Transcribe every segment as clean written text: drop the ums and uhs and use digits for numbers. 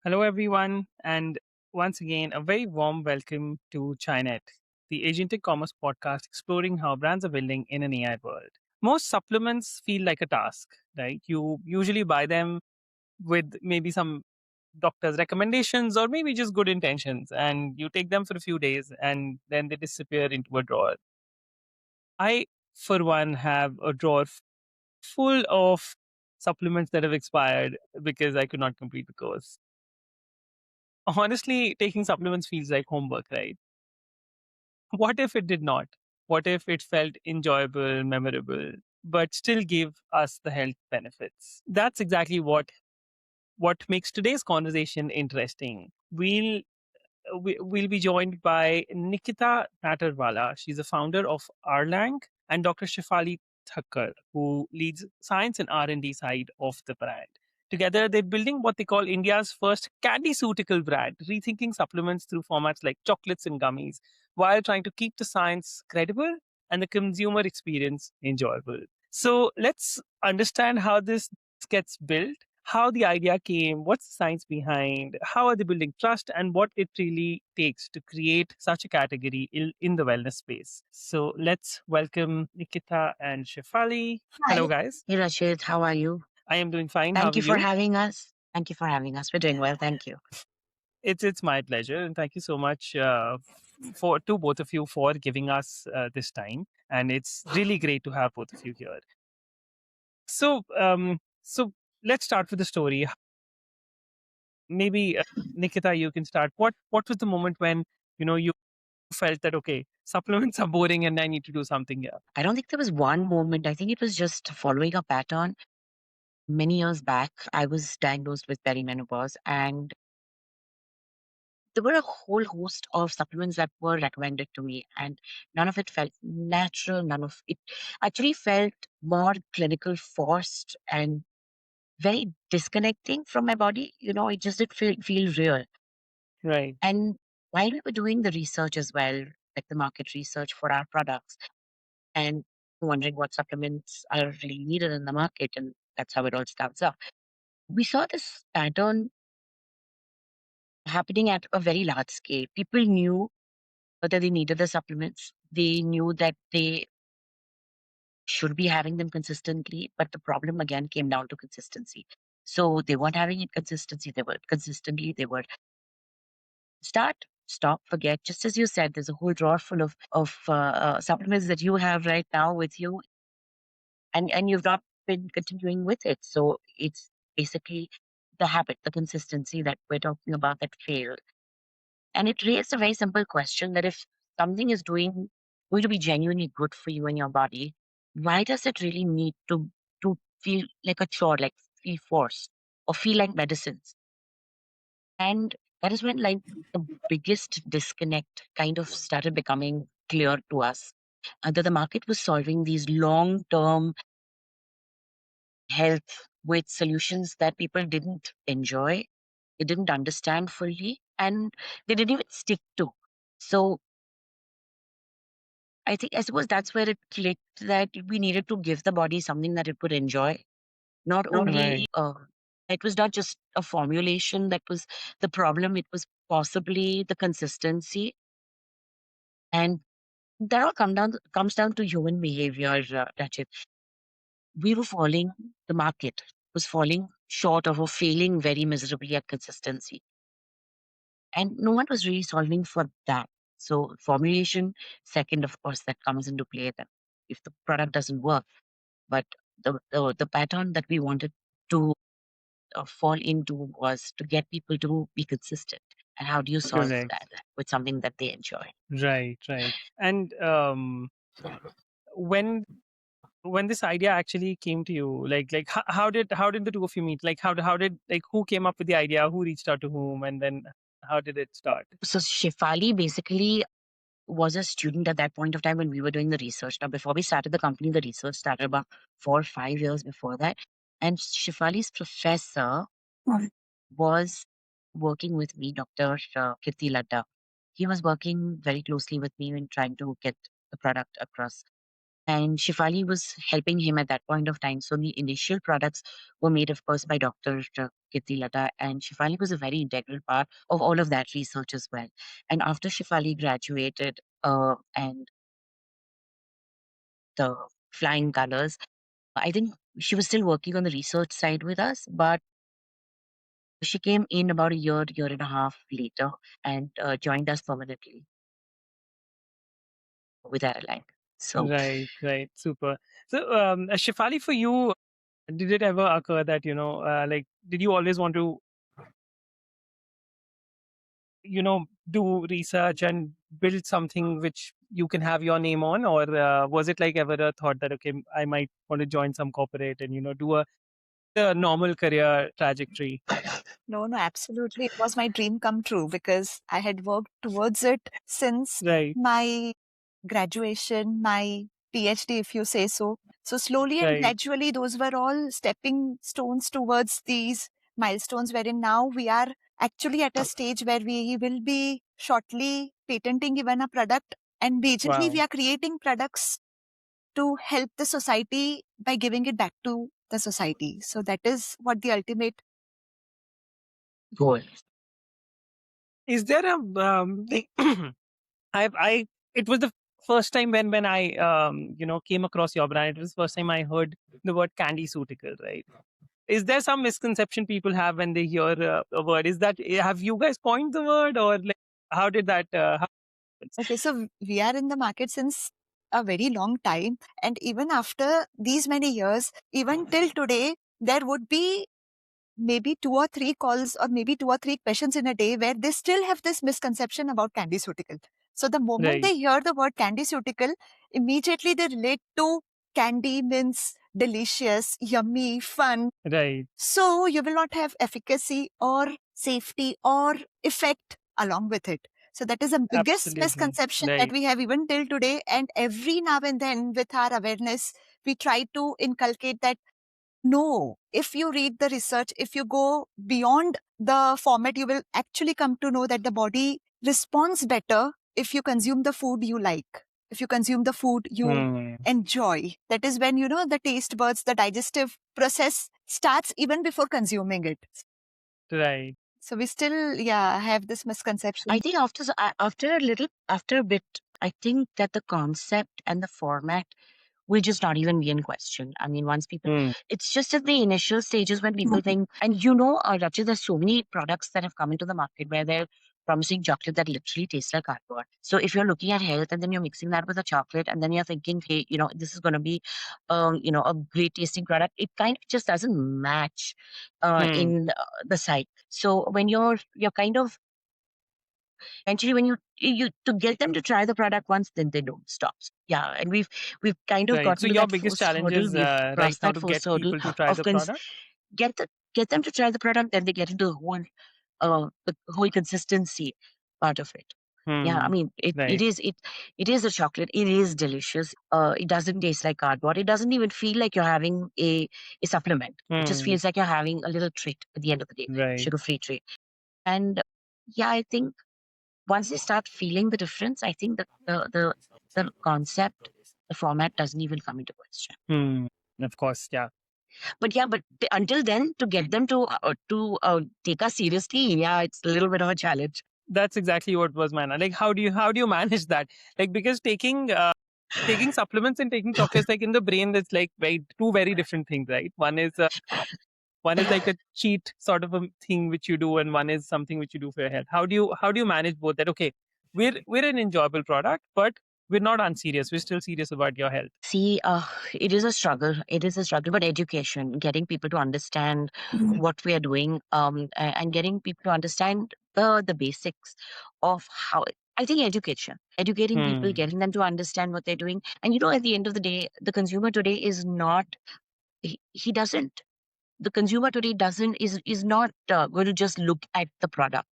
Hello, everyone, and once again, a very warm welcome to ChaiNet, the agentic commerce podcast exploring how brands are building in an AI world. Most supplements feel like a task, right? You usually buy them with maybe some doctor's recommendations or maybe just good intentions, and you take them for a few days and then they disappear into a drawer. I, for one, have a drawer full of supplements that have expired because I could not complete the course. Honestly, taking supplements feels like homework, right? What if it did not? What if it felt enjoyable, memorable, but still gave us the health benefits? That's exactly what makes today's conversation interesting. We'll be joined by Nikita Naterwalla. She's the founder of Arelang, and Dr. Shefali Thakkar, who leads science and R&D side of the brand. Together, they're building what they call India's first Candyceutical brand, rethinking supplements through formats like chocolates and gummies, while trying to keep the science credible and the consumer experience enjoyable. So let's understand how this gets built, how the idea came, what's the science behind, how are they building trust, and what it really takes to create such a category in the wellness space. So let's welcome Nikita and Shefali. Hello, Hi. guys. Hey, Rachit, how are you? I am doing fine. How Thank are you for you? having us. Thank you for having us. We're doing well. Thank you. It's my pleasure, and thank you so much for to both of you for giving us this time. And it's really great to have both of you here. So let's start with the story. Maybe Nikita, you can start. What was the moment when you felt that okay, supplements are boring and I need to do something here? I don't think there was one moment. I think it was just following a pattern. Many years back, I was diagnosed with perimenopause, and there were a whole host of supplements that were recommended to me, and none of it felt natural. None of it actually felt more clinical forced and very disconnecting from my body. It just didn't feel real. Right. And while we were doing the research as well, like the market research for our products, and wondering what supplements are really needed in the market, and that's how it all starts off. We saw this pattern happening at a very large scale. People knew that they needed the supplements. They knew that they should be having them consistently, but the problem again came down to consistency. So they weren't having it consistency. They were consistently. They were start, stop, forget. Just as you said, there's a whole drawer full of supplements that you have right now with you, and you've not been continuing with it. So it's basically the habit, the consistency that we're talking about that failed. And it raised a very simple question that if something is going to be genuinely good for you and your body, why does it really need to feel like a chore, like feel forced or feel like medicines? And that is when like the biggest disconnect kind of started becoming clear to us. That the market was solving these long term health with solutions that people didn't enjoy, they didn't understand fully, and they didn't even stick to. So I suppose that's where it clicked that we needed to give the body something that it could enjoy. Not Right. only, it was not just a formulation that was the problem, it was possibly the consistency. And that all comes down to human behavior, Rachit. We were falling, the market was falling short of or failing very miserably at consistency. And no one was really solving for that. So formulation, second, of course, that comes into play that if the product doesn't work, but the pattern that we wanted to fall into was to get people to be consistent. And how do you solve Correct. that with something that they enjoy? Right. Right. And when when this idea actually came to you, like how did the two of you meet? Like how did like who came up with the idea? Who reached out to whom? And then how did it start? So Shefali basically was a student at that point of time when we were doing the research. Now, before we started the company, the research started about 4 or 5 years before that. And Shefali's professor was working with me, Dr. Kirti Ladda. He was working very closely with me in trying to get the product across. And Shefali was helping him at that point of time. So the initial products were made, of course, by Dr. Kirti Latta, and Shefali was a very integral part of all of that research as well. And after Shefali graduated and the flying colors, I think she was still working on the research side with us, but she came in about a year and a half later, and joined us permanently with Arelang. So Right, right, super. So, Shefali, for you, did it ever occur that like, did you always want to do research and build something which you can have your name on, or was it like ever a thought that okay, I might want to join some corporate and do a normal career trajectory? No, no, absolutely. It was my dream come true because I had worked towards it since Right, my graduation, my PhD, if you say so. So slowly and right. gradually, those were all stepping stones towards these milestones, wherein now we are actually at a stage where we will be shortly patenting even a product. And majorly, we Wow. are creating products to help the society by giving it back to the society. So that is what the ultimate. goal. Is there a I it was the first time when I came across your brand. It was the first time I heard the word Candyceutical, right? Is there some misconception people have when they hear a word? Is that have you guys coined the word, or like how did that happen? Okay, so we are in the market since a very long time. And even after these many years, even till today, there would be maybe two or three calls or maybe two or three questions in a day where they still have this misconception about Candyceutical. So the moment Right, they hear the word Candyceutical, immediately they relate to candy means delicious, yummy, fun. right, So you will not have efficacy or safety or effect along with it. So that is the biggest absolutely, misconception that right. we have even till today. And every now and then with our awareness, we try to inculcate that no, if you read the research, if you go beyond the format, you will actually come to know that the body responds better if you consume the food you like, if you consume the food you Hmm. enjoy. That is when, the taste buds, the digestive process starts even before consuming it. Right. So we still, yeah, have this I misconception. think after a bit, I think that the concept and the format will just not even be in question. I mean, once people, Hmm. it's just at the initial stages when people think, and Rachit, there's so many products that have come into the market where they're promising chocolate that literally tastes like cardboard. So if you're looking at health and then you're mixing that with a chocolate and then you're thinking, hey, this is going to be, a great tasting product, it kind of just doesn't match Hmm. in the site. So when you're kind of eventually when you to get them to try the product once, then they don't stop. So, yeah, and we've kind of Right. So gotten to your that biggest first challenge hurdle. is We've right crossed now that to get first hurdle people to try of the product. get the get them to try the product, then they get into the whole consistency part of it. Yeah, I Hmm. mean Right. it is a chocolate. It is delicious. It doesn't taste like cardboard. It doesn't even feel like you're having a supplement. It just Hmm. feels like you're having a little treat at the end of the day, Right. sugar-free treat. And yeah, I think once they start feeling the difference, I think the concept, the format doesn't even come into question. Hmm. Of course. Yeah. But yeah, until then, to get them to take us seriously, yeah, it's a little bit of a challenge. That's exactly what was mine. Like, how do you manage that? Like, because taking supplements and taking chocolates, like in the brain, that's like two very different things, right? One is like a cheat sort of a thing which you do, and one is something which you do for your health. How do you manage both? That okay, we're an enjoyable product, but we're not unserious. We're still serious about your health. See, it is a struggle. It is a struggle, but education, getting people to understand what we are doing, and getting people to understand the basics of how. I think educating people, Hmm. getting them to understand what they're doing, and at the end of the day, the consumer today is not. He doesn't. The consumer today doesn't is not going to just look at the product,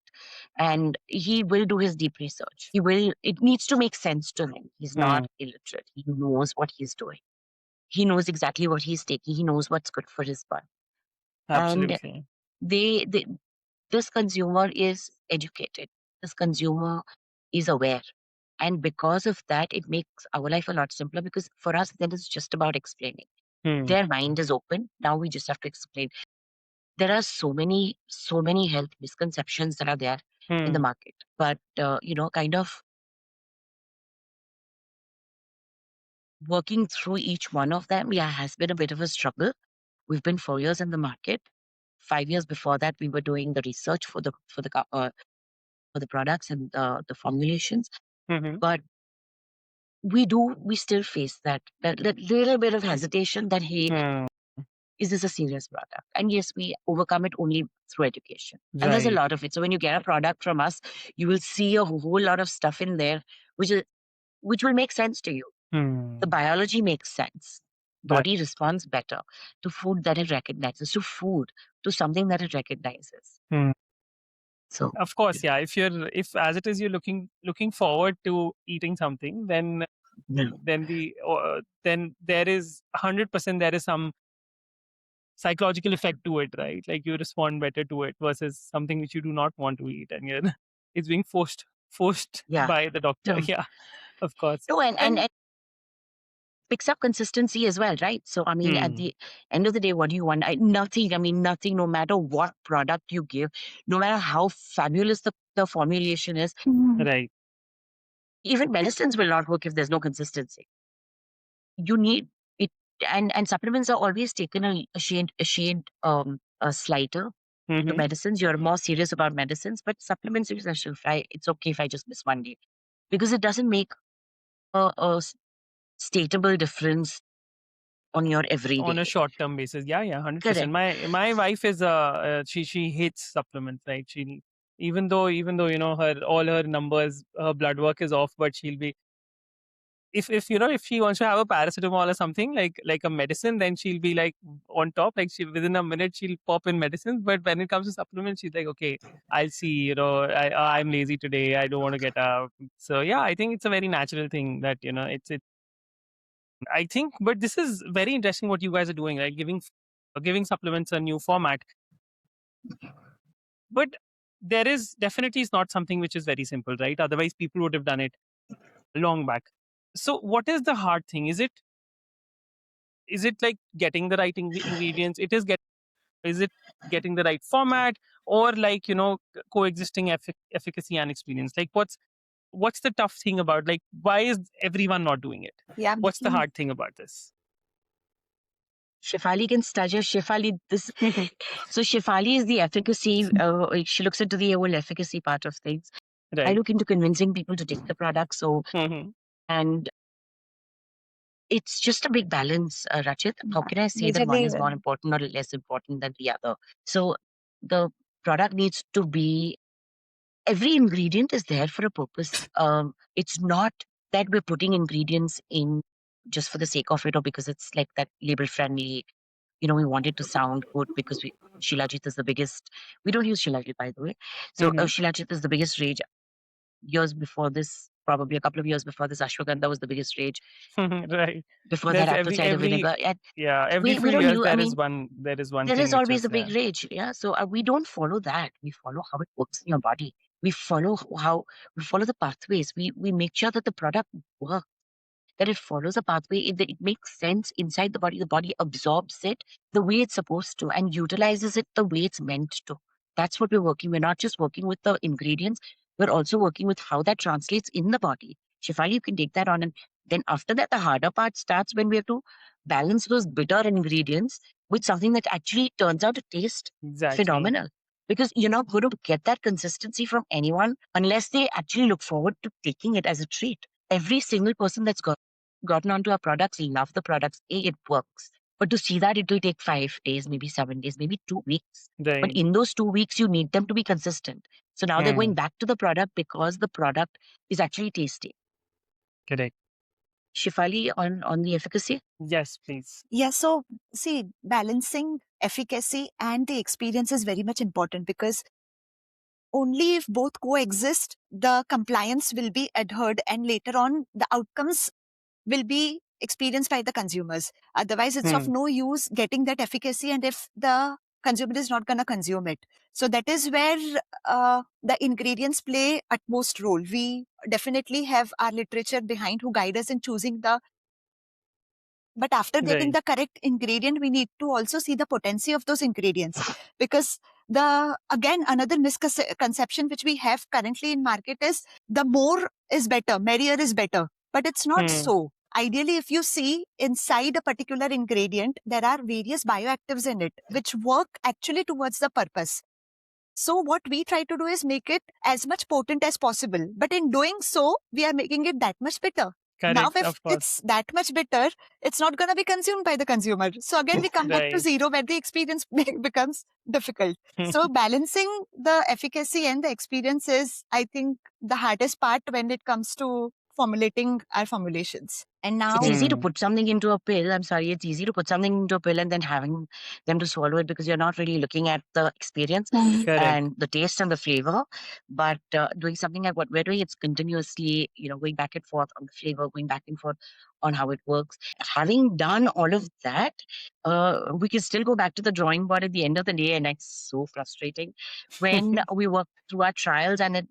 and he will do his deep research. It needs to make sense to him. He's Hmm. not illiterate. He knows what he's doing. He knows exactly what he's taking. He knows what's good for his body. And Absolutely. they this consumer is educated. This consumer is aware. And because of that, it makes our life a lot simpler, because for us, then it's just about explaining. Their mind is open. Now we just have to explain. There are so many health misconceptions that are there in the market. But, kind of working through each one of them, has been a bit of a struggle. We've been 4 years in the market. 5 years before that, we were doing the research for the products and the formulations. But we still face that little bit of hesitation that, hey, is this a serious product? And yes, we overcome it only through education. And there's a Right. lot of it. So when you get a product from us, you will see a whole lot of stuff in there, which will make sense to you. The biology makes sense. Right. Body responds better to food that it recognizes, to something that it recognizes. So Of course, yeah. If as it is you're looking forward to eating something, then yeah. then there is 100% there is some psychological effect to it, right? Like you respond better to it versus something which you do not want to eat, and you're it's being forced Yeah. by the doctor. No. Yeah, of course. No, and picks up consistency as well, right? So, I mean, at the end of the day, what do you want? Nothing, no matter what product you give, no matter how fabulous the formulation is, Right. even medicines will not work if there's no consistency. You need it, and supplements are always taken a shade slighter to medicines. You're more serious about medicines, but supplements, it's okay if I just miss one day, because it doesn't make a statable difference on your On a everyday. short-term basis. Yeah, 100%. Correct. My wife is she hates supplements, right? She even though her all her numbers, her blood work is off, but she'll be if she wants to have a paracetamol or something like a medicine, then she'll be like on top, like she within a minute she'll pop in medicines. But when it comes to supplements, she's like, okay, I'll see. I'm lazy today. I don't want to get up. So yeah, I think it's a very natural thing that it's. I think, but this is very interesting what you guys are doing, right? Giving supplements a new format, but there is definitely is not something which is very simple, right? Otherwise, people would have done it long back. So, what is the hard thing? Is it like getting the right ingredients? Is it getting the right format, or like coexisting efficacy and experience? Like what's the tough thing about, like, why is everyone not doing it? Yeah. What's the hard thing about this? Shefali can start. Shefali, so Shefali is the efficacy. She looks into the whole efficacy part of things. I Right. look into convincing people to take the product. So, and it's just a big balance, Rachit. How can I say that one is more important or less important than the other? So the product needs to be, every ingredient is there for a purpose. It's not that we're putting ingredients in just for the sake of it, or because it's like that label friendly. We want it to sound good because Shilajit is the biggest. We don't use Shilajit, by the way. So Shilajit is the biggest rage. Years before this, probably a couple of years before this, ashwagandha was the biggest rage. Right. Before There's that, apple cider vinegar. And every few we don't years use. there is one There thing is which always is a big rage. Yeah. So we don't follow that. We follow how it works in your body. We follow the pathways. We make sure that the product works, that it follows a pathway, that it makes sense inside the body. The body absorbs it the way it's supposed to and utilizes it the way it's meant to. That's what we're working. We're not just working with the ingredients, we're also working with how that translates in the body. Shefali, you can take that on. And then after that, the harder part starts when we have to balance those bitter ingredients with something that actually turns out to taste phenomenal. Because you're not going to get that consistency from anyone unless they actually look forward to taking it as a treat. Every single person that's gotten onto our products love the products. It works. But to see that, it will take 5 days, maybe 7 days, maybe 2 weeks. But in those 2 weeks, you need them to be consistent. So now they're going back to the product because the product is actually tasty. Correct. Shefali, on the efficacy? Yes, please. Yeah, so see, balancing efficacy and the experience is very much important, because only if both coexist, the compliance will be adhered, and later on, the outcomes will be experienced by the consumers. Otherwise, it's of no use getting that efficacy, and if the consumer is not going to consume it. So that is where the ingredients play utmost role. We definitely have our literature behind who guide us in choosing the. But after getting Right. the correct ingredient, we need to also see the potency of those ingredients, because the again another misconception which we have currently in market is the more is better, merrier is better, but it's not Hmm. so. Ideally, if you see inside a particular ingredient, there are various bioactives in it which work actually towards the purpose. So what we try to do is make it as much potent as possible. But in doing so, we are making it that much bitter. Now, Correct. if Of course. it's that much bitter, it's not going to be consumed by the consumer. So again, we come back to Right. zero where the experience becomes difficult. So balancing the efficacy and the experience is, I think, the hardest part when it comes to formulating our formulations. And It's now, easy to put something into a pill. I'm sorry, it's easy to put something into a pill and then having them to swallow it, because you're not really looking at the experience Correct. and the taste and the flavor. But doing something like what we're doing, it's continuously, going back and forth on the flavor, going back and forth on how it works. Having done all of that, we can still go back to the drawing board at the end of the day, and it's so frustrating when we work through our trials and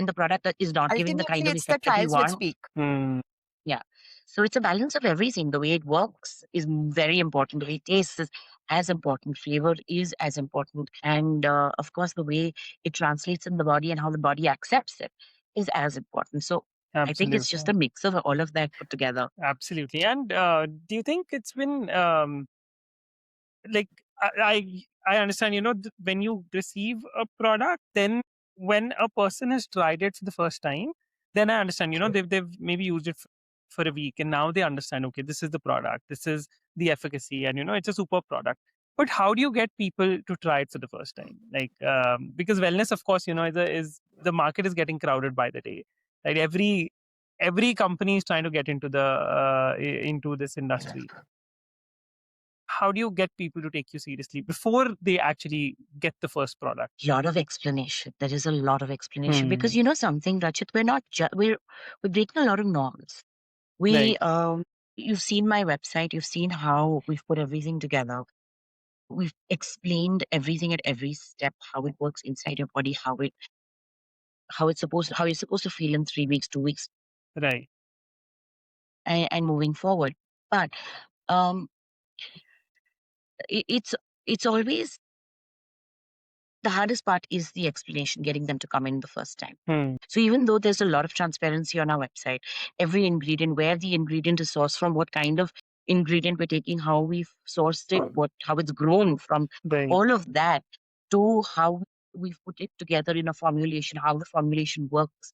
the product that is not giving the kind ultimately, of it's the effect that we trials which want. speak. Hmm. Yeah. So it's a balance of everything. The way it works is very important. The way it tastes is as important. Flavor is as important. And of course, the way it translates in the body and how the body accepts it is as important. So I think it's just Absolutely. a mix of all of that put together. Absolutely. And do you think it's been like I understand, when you receive a product, then when a person has tried it for the first time, then I understand, they've maybe used it for a week and now they understand, okay, this is the product, this is the efficacy, and it's a super product. But how do you get people to try it for the first time? Like, because wellness, of course, is the market is getting crowded by the day. Right? Every company is trying to get into into this industry. How do you get people to take you seriously before they actually get the first product? Lot of explanation. There is a lot of explanation because you know something, Rachit, we're breaking a lot of norms. Right. You've seen my website. You've seen how we've put everything together. We've explained everything at every step, how it works inside your body, how you're supposed to feel in 3 weeks, 2 weeks, Right. and moving forward. But um, it's always the hardest part is the explanation, getting them to come in the first time. Hmm. So even though there's a lot of transparency on our website, every ingredient, where the ingredient is sourced from, what kind of ingredient we're taking, how we've sourced it, how it's grown, from Right. all of that to how we've put it together in a formulation, how the formulation works,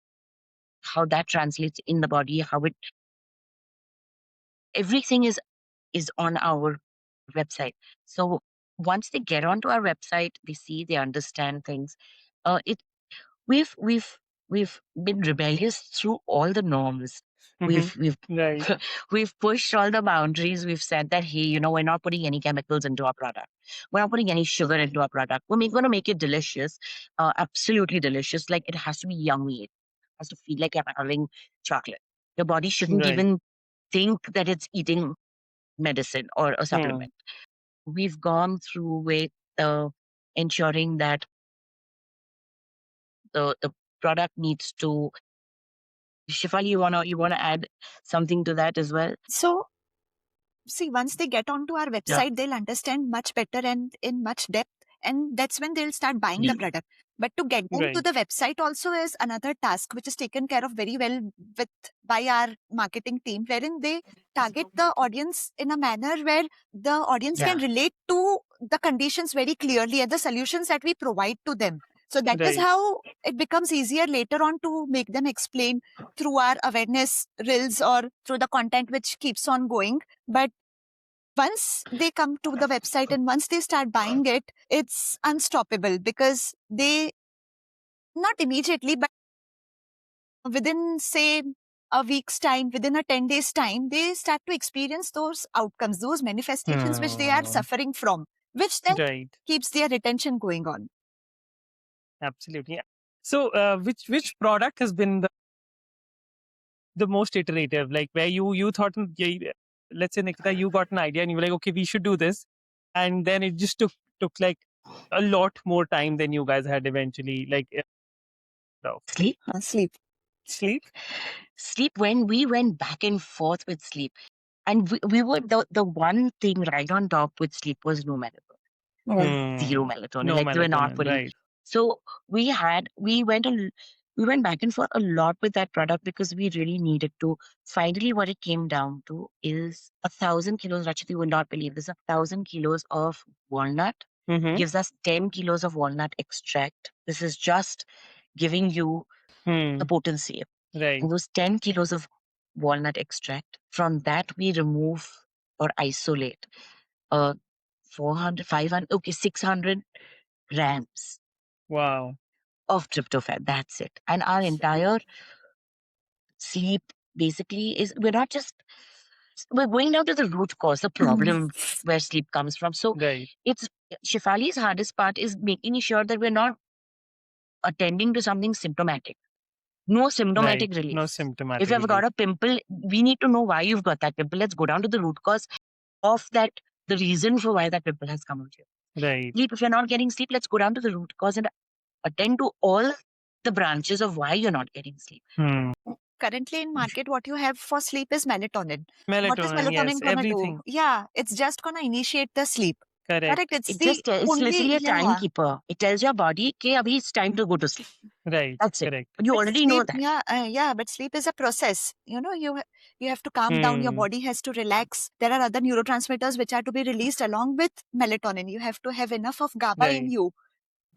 how that translates in the body, everything is on our website. So once they get onto our website, they see, they understand things. It we've we've we've been rebellious through all the norms. We've Right. we've pushed all the boundaries. We've said that, hey, we're not putting any chemicals into our product. We're not putting any sugar into our product. We're going to make it delicious, absolutely delicious. Like, it has to be yummy. It has to feel like I'm having chocolate. Your body shouldn't Right. even think that it's eating medicine or a Hmm. supplement. We've gone through with ensuring that the product needs to. Shefali, you wanna add something to that as well? so see, once they get onto our Yeah. website, they'll understand much better and in much depth, and that's when they'll start buying the product. But to get them to Right. the website also is another task which is taken care of very well with by our marketing team, wherein they target the audience in a manner where the audience can Yeah. relate to the conditions very clearly and the solutions that we provide to them. So that is Right. how it becomes easier later on to make them explain through our awareness reels or through the content which keeps on going. But once they come to the website and once they start buying it, it's unstoppable, because they, not immediately, but within, say, a week's time, within a 10 days time, they start to experience those outcomes, those manifestations which they are Hmm. suffering from, which then Right. keeps their retention going on. Absolutely. So, which product has been the most iterative? Like, where you thought, let's say, Nikita, you got an idea and you were like, okay, we should do this, and then it just took like a lot more time than you guys had eventually. Like, Sleep. Sleep. Sleep? Sleep, when we went back and forth with sleep, and we were the one thing right on top with sleep was no melatonin. Zero melatonin. No Like they were not melatonin, putting. right. So we went back and forth a lot with that product because we really needed to. Finally, what it came down to is 1,000 kilos. Rachit, you would not believe this. 1,000 kilos of walnut Mm-hmm. gives us 10 kilos of walnut extract. This is just giving you the potency. Right. And those 10 kilos of walnut extract, from that we remove or isolate 400, 500, okay, 600 grams Wow. of tryptophan. That's it. And our entire sleep basically is, we're going down to the root cause, the problem where sleep comes from. So Right. it's Shefali's hardest part is making sure that we're not attending to something symptomatic. No symptomatic Right. relief. No If symptomatic you've got relief. a pimple, we need to know why you've got that pimple. Let's go down to the root cause of that, the reason for why that pimple has come out here. Right. Sleep, if you're not getting sleep, let's go down to the root cause and attend to all the branches of why you're not getting sleep. Currently in market, what you have for sleep is melatonin. What is Melatonin, yes, melatonin gonna do? everything. Yeah, it's just gonna initiate the sleep. Correct. Correct. It's It the just, it's only, literally a yeah. timekeeper. It tells your body, okay, abhi it's time to go to sleep. Right. That's it. Correct. But you But already know sleep, that. yeah, but sleep is a process. You have to calm down. Your body has to relax. There are other neurotransmitters which are to be released along with melatonin. You have to have enough of GABA in Right. you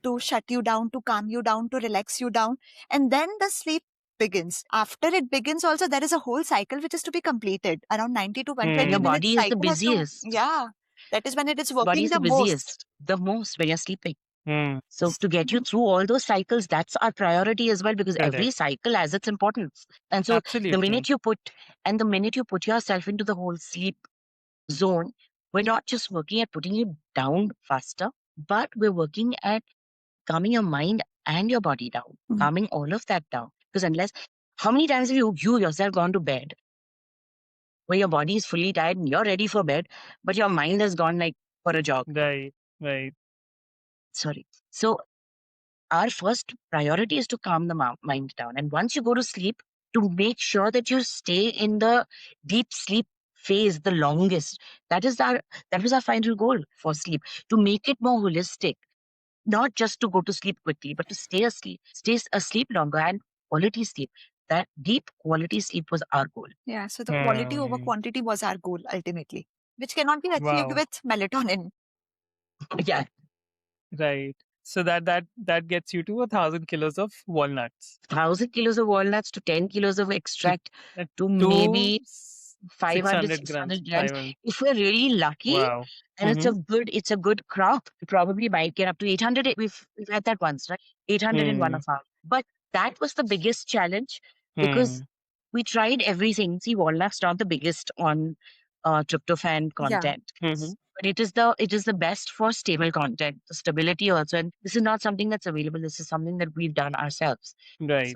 to shut you down, to calm you down, to relax you down, and then the sleep begins. After it begins, also there is a whole cycle which is to be completed. Around 90 to And 120 your minutes body is the cycle has to, busiest. yeah, that is when it is Body working is the the most. busiest, the most when you're sleeping. Hmm. So to get you through all those cycles, that's our priority as well, because every Correct. cycle has its importance. And so the Absolutely. minute you put yourself into the whole sleep zone, we're not just working at putting you down faster, but we're working at calming your mind and your body down, calming all of that down. Because how many times have you yourself gone to bed where your body is fully tired and you're ready for bed, but your mind has gone like for a jog? Right. Right. Sorry. So our first priority is to calm the mind down. And once you go to sleep, to make sure that you stay in the deep sleep phase the longest. That was our final goal for sleep, to make it more holistic, not just to go to sleep quickly, but to stay asleep longer and quality sleep. That deep quality sleep was our goal. Yeah, so the quality over Hmm. quantity was our goal ultimately, which cannot be achieved Wow. with melatonin. Yeah, Right. So that gets you to 1,000 kilos of walnuts. 1,000 kilos of walnuts to 10 kilos of To, extract uh, to to maybe 500, 600 grams. 600 grams. 500. If we're really lucky Wow. and it's a good crop, we probably might get up to 800. We've had that once, right? 800 in one Hmm. of our. But that was the biggest challenge because Hmm. we tried everything. See, walnuts not the biggest on tryptophan Yeah. content. Mm-hmm. But it is the best for stable content, the stability also. And this is not something that's available. This is something that we've done ourselves. Right.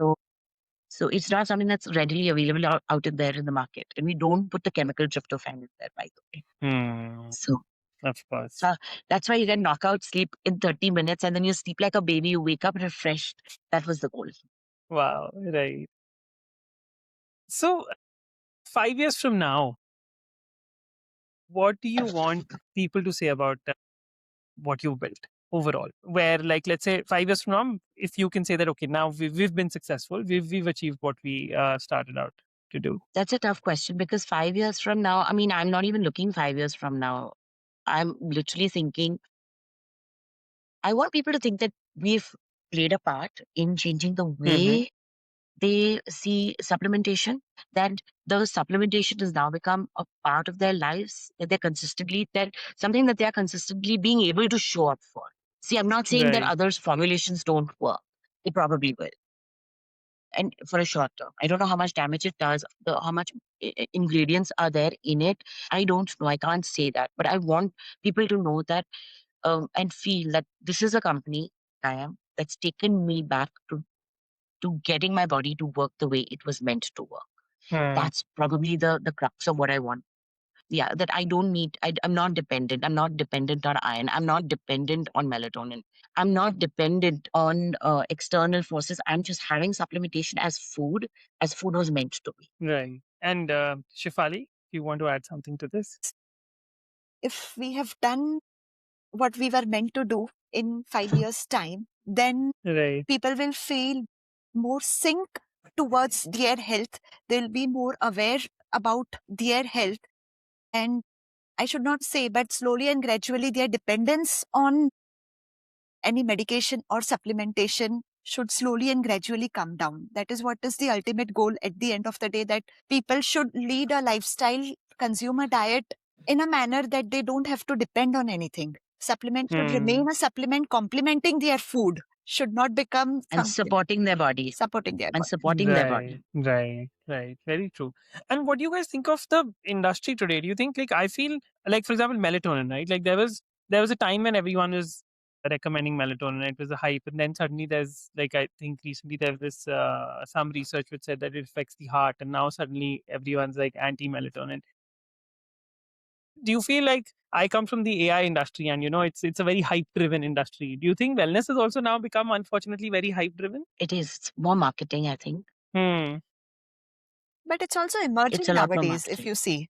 So it's not something that's readily available out in there in the market. And we don't put the chemical tryptophan in there, by the way. Hmm. So, Of course. so that's why you get knockout sleep in 30 minutes and then you sleep like a baby. You wake up refreshed. That was the goal. Wow. Right. So 5 years from now, what do you want people to say about what you built overall? Where, like, let's say 5 years from now, if you can say that, okay, now we've been successful, we've achieved what we started out to do. That's a tough question because 5 years from now, I mean, I'm not even looking 5 years from now. I'm literally thinking, I want people to think that we've played a part in changing the Mm-hmm. way they see supplementation, that the supplementation has now become a part of their lives, that something that they're consistently being able to show up for. See, I'm not saying that Right. others' formulations don't work. They probably will. And for a short term, I don't know how much damage it does, how much ingredients are there in it. I don't know. I can't say that. But I want people to know that and feel that this is a company I am that's taken me back to getting my body to work the way it was meant to work. Hmm. That's probably the crux of what I want. Yeah, that I don't need, I'm not dependent. I'm not dependent on iron. I'm not dependent on melatonin. I'm not dependent on external forces. I'm just having supplementation as food was meant to be. Right. And Shefali, you want to add something to this? If we have done what we were meant to do in 5 years' time, then Right. people will feel more sync towards their health. They'll be more aware about their health. And I should not say, but slowly and gradually, their dependence on any medication or supplementation should slowly and gradually come down. That is what is the ultimate goal at the end of the day, that people should lead a lifestyle, consume a diet in a manner that they don't have to depend on anything. Supplement should remain a supplement complementing their food, should not become And something supporting their body. supporting their And body. supporting their body. Right. Very true. And what do you guys think of the industry today? Do you think, like, I feel like, for example, melatonin, right? Like there was a time when everyone was recommending melatonin. It was a hype, and then suddenly there's, like, I think recently there was this some research which said that it affects the heart, and now suddenly everyone's like anti melatonin. Do you feel like, I come from the AI industry, and it's a very hype driven industry. Do you think wellness has also now become, unfortunately, very hype driven? It is. It's more marketing, I think. Hmm. But it's also emerging It's a lot more nowadays, if marketing. you see,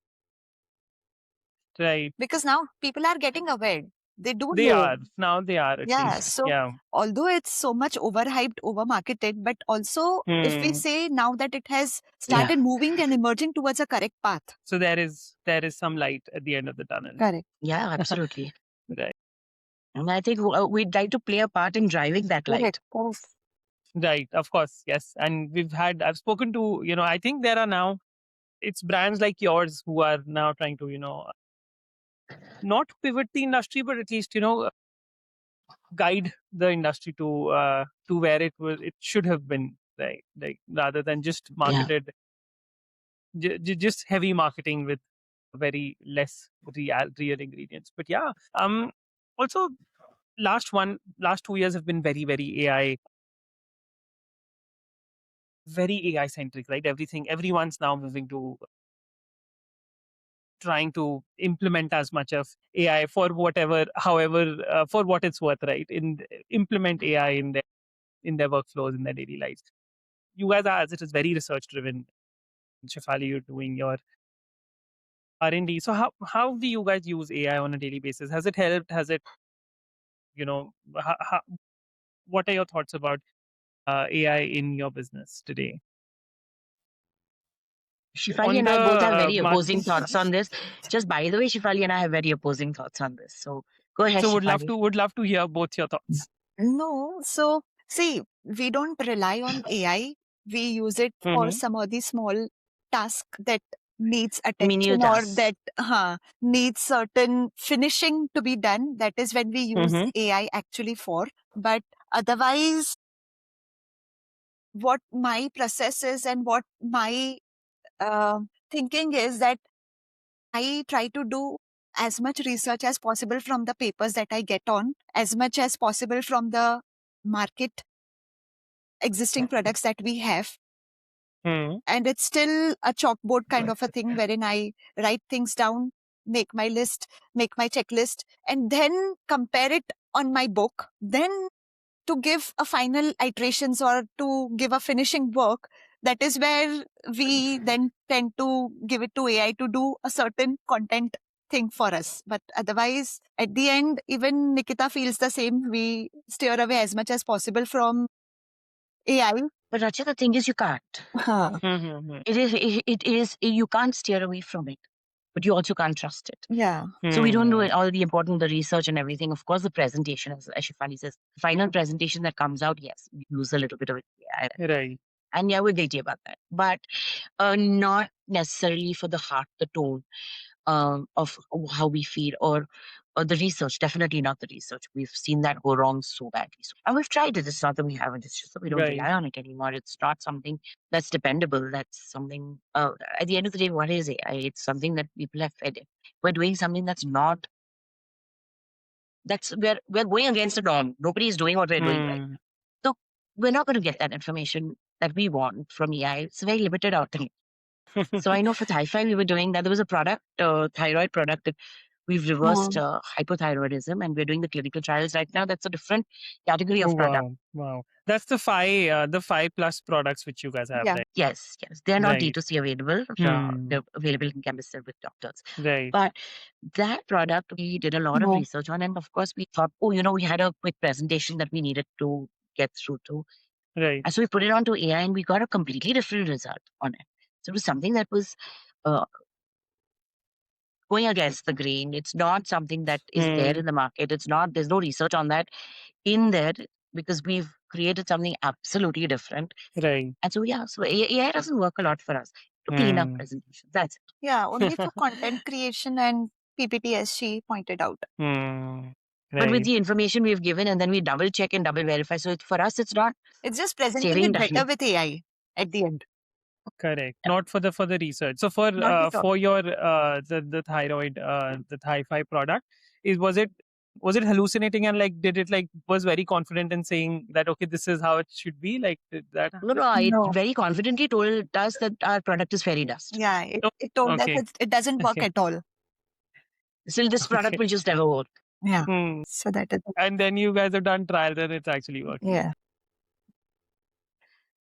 Right. because now people are getting aware. They do They know. are. Now they are, at Yeah. least. So Yeah. although it's so much overhyped, overmarketed, but also if we Hmm. say now that it has Yeah. started moving and emerging towards a correct path. So there is some light at the end of the tunnel. Correct. Yeah, absolutely. Right. And I think we'd like to play a part in driving that light. Correct. Right. Of course. Yes. And I've spoken to, I think there are now, it's brands like yours who are now trying to, not pivot the industry, but at least, guide the industry to where it should have been, right? Like, rather than just marketed, just heavy marketing with very less real ingredients. But yeah, also last 2 years have been very, very AI centric, right? Everyone's now moving to trying to implement as much of AI for whatever, however, for what it's worth, right? Implement AI in their workflows, in their daily lives. You guys are, as it is very research driven. Shefali, you're doing your R&D. So how do you guys use AI on a daily basis? Has it helped? Has it, what are your thoughts about AI in your business today? Shefali On and the I both have very marketing opposing thoughts on this. Just by the way, Shefali and I have very opposing thoughts on this. So go ahead, So Shefali. would love to hear both your thoughts. No. So see, we don't rely on AI. We use it for Mm-hmm. some of the small task that needs Menu attention or tasks. that needs certain finishing to be done. That is when we use Mm-hmm. AI actually for. But otherwise, what my process is and what my thinking is that I try to do as much research as possible from the papers that I get on, as much as possible from the market existing products that we have. Mm-hmm. And it's still a chalkboard kind of a thing wherein I write things down, make my list, make my checklist, and then compare it on my book. Then to give a final iterations or to give a finishing work, that is where we then tend to give it to AI to do a certain content thing for us. But otherwise, at the end, even Nikita feels the same. We steer away as much as possible from AI. But Rachit, the thing is, you can't. Mm-hmm. It is, you can't steer away from it, but you also can't trust it. Yeah. So we don't do all the important, the research and everything. Of course, the presentation, as Shefali says, the final presentation that comes out, yes, we use a little bit of it. Right. And yeah, we're guilty about that. But not necessarily for the heart, the tone of how we feel or the research. Definitely not the research. We've seen that go wrong so badly. And we've tried it. It's not that we haven't. It's just that we don't Right. rely on it anymore. It's not something that's dependable. That's something, at the end of the day, what is AI? It's something that people have fed it. We're doing something that's not, we're going against the norm. Nobody is doing what we're doing right. So we're not going to get that information that we want from AI. It's very limited out there. So I know for Thyfine, we were doing that. There was a product, thyroid product that we've reversed hypothyroidism, and we're doing the clinical trials right now. That's a different category Oh of product. wow, wow. That's the five plus products which you guys have, Yeah. right? Yes, yes. They're not Right. D2C available. Hmm. They're available in chemists and with doctors. Right. But that product we did a lot of research on. And of course, we thought, oh, we had a quick presentation that we needed to get through to. Right. And so we put it onto AI and we got a completely different result on it. So it was something that was uh, going against the grain. It's not something that is there in the market. There's no research on that in there because we've created something absolutely different. Right. And so, yeah, so AI doesn't work a lot for us to clean up presentations. That's it. Yeah, only for content creation and PPT, as she pointed out. But with Right. the information we've given, and then we double check and double verify. So for us, it's not It's just presenting saving it better time. with AI at the end. Correct. Not for the research. So for Not at all. for your the thyroid the Thai-Fi product, was it hallucinating, and like did it like was very confident in saying that okay, this is how it should be? Like did that No, happen? no, it No. very confidently told us that our product is fairy dust. Yeah, it told us Okay. it doesn't work Okay. at all. Still, this product will just never work. Yeah. Hmm. So that is. And then you guys have done trials and it's actually working. Yeah.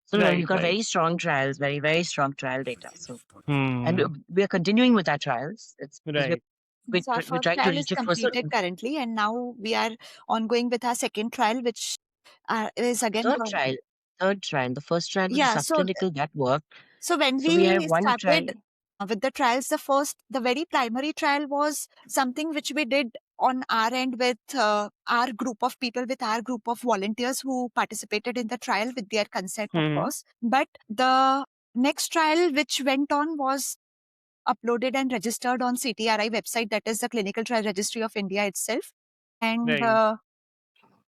So Right. we've got Right. very strong trials, very, very strong trial data. So, and Hmm. we are continuing with our trials. It's because Right. So our we're first trying to trial is reach it first. completed currently, and now we are ongoing with our second trial, which is again. Third trial. The first trial was a Yeah. subclinical that worked. So when So we have we one trial. started with the trials, the very primary trial was something which we did on our end with our group of people, with our group of volunteers who participated in the trial with their consent, of course. But the next trial which went on was uploaded and registered on CTRI website, that is the Clinical Trial Registry of India itself. And Right.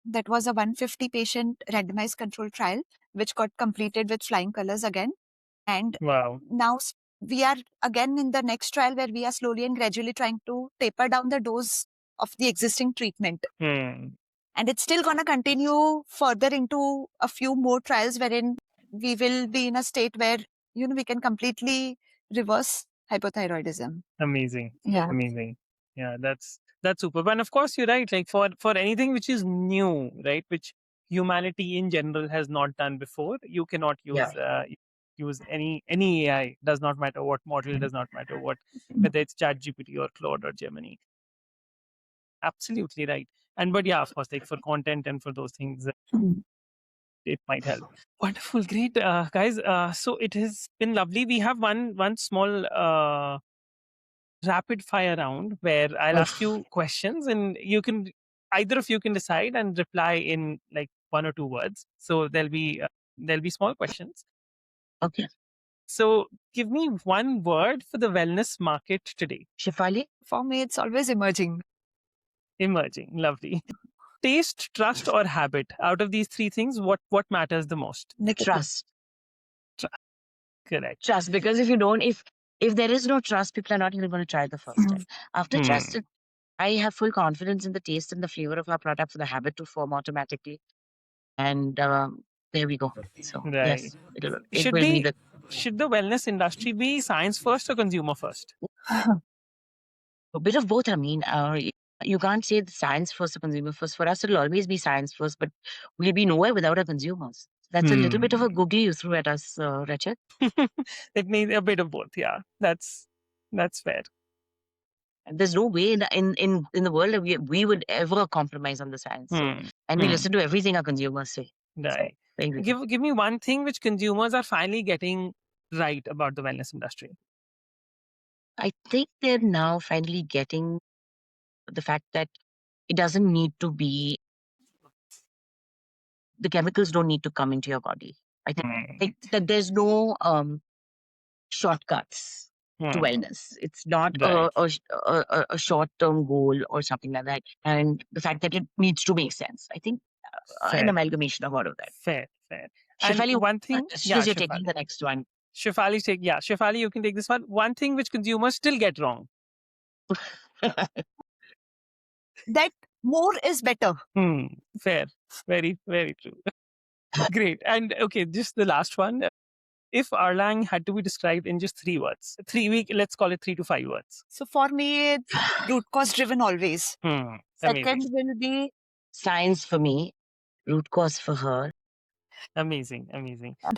that was a 150 patient randomized control trial, which got completed with flying colors again. And Wow. now we are again in the next trial where we are slowly and gradually trying to taper down the dose of the existing treatment. And it's still going to continue further into a few more trials wherein we will be in a state where, we can completely reverse hypothyroidism. Amazing. Yeah. Amazing. Yeah, that's superb. And of course, you're right. Like for anything which is new, right, which humanity in general has not done before, you cannot use use any AI. Does not matter what model. Does not matter what, whether it's ChatGPT or Claude or Gemini. Absolutely right. And but yeah, of course, like for content and for those things, it might help. Wonderful, great, guys. So it has been lovely. We have one small rapid fire round where I'll ask you questions and either of you can decide and reply in like 1 or 2 words. So there'll be small questions. Okay. So give me one word for the wellness market today. Shefali? For me, it's always emerging. Emerging, lovely. Taste, trust, or habit. Out of these 3 things, what matters the most? Trust. Correct. Trust, because if there is no trust, people are not even going to try the first time. After trust, I have full confidence in the taste and the flavor of our product for the habit to form automatically. And there we go. So Right. yes, it will be the. Should the wellness industry be science first or consumer first? A bit of both. I mean, you can't say the science first or consumer first. For us, it'll always be science first, but we'll be nowhere without our consumers. That's a little bit of a googly you threw at us, Rachit. It needs a bit of both. Yeah, that's fair. And there's no way in the world that we would ever compromise on the science. So, and we listen to everything our consumers say. Right. So, Give me one thing which consumers are finally getting right about the wellness industry. I think they're now finally getting the fact that it doesn't need to be, the chemicals don't need to come into your body. I think that there's no shortcuts to wellness. It's not a short-term goal or something like that. And the fact that it needs to make sense. I think an amalgamation of all of that. Fair. Shefali, one thing, you're taking the next one. Shefali, you can take this one. One thing which consumers still get wrong. That more is better. Fair. Very, very true. Great. And okay, just the last one. If Arelang had to be described in just 3 words, let's call it 3 to 5 words. So for me, it's root cause driven always. Amazing. Second will be science for me, root cause for her. Amazing.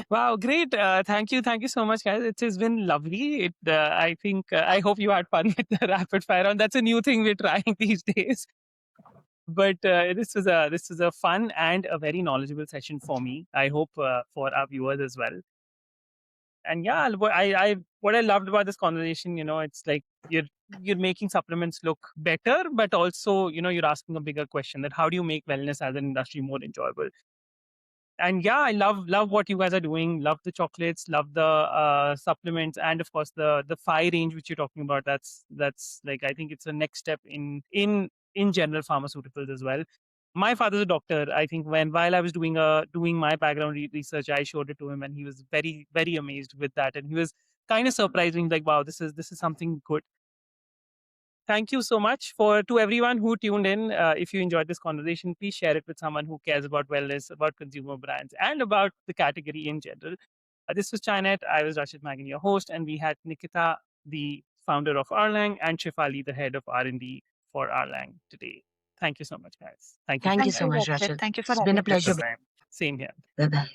Wow, great. Thank you so much, guys. It has been lovely. I think, I hope you had fun with the rapid fire round. That's a new thing we're trying these days. But this was a fun and a very knowledgeable session for me. I hope for our viewers as well. And yeah, what I loved about this conversation, it's like you're making supplements look better, but also, you're asking a bigger question, that how do you make wellness as an industry more enjoyable? And yeah, I love what you guys are doing. Love the chocolates, love the supplements, and of course the FI range which you're talking about. That's like, I think it's the next step in general pharmaceuticals as well. My father's a doctor. I think while I was doing my background research, I showed it to him, and he was very, very amazed with that, and he was kind of surprising, like, wow, this is something good. Thank you so much to everyone who tuned in. If you enjoyed this conversation, please share it with someone who cares about wellness, about consumer brands, and about the category in general. This was ChaiNet. I was Rachit Magin, your host, and we had Nikita, the founder of Arelang, and Shefali, the head of R&D for Arelang today. Thank you so much, guys. Thank you. Thank you so much, Rachit. Rachit. Thank you for It's been a having us. pleasure. Same here. Bye-bye.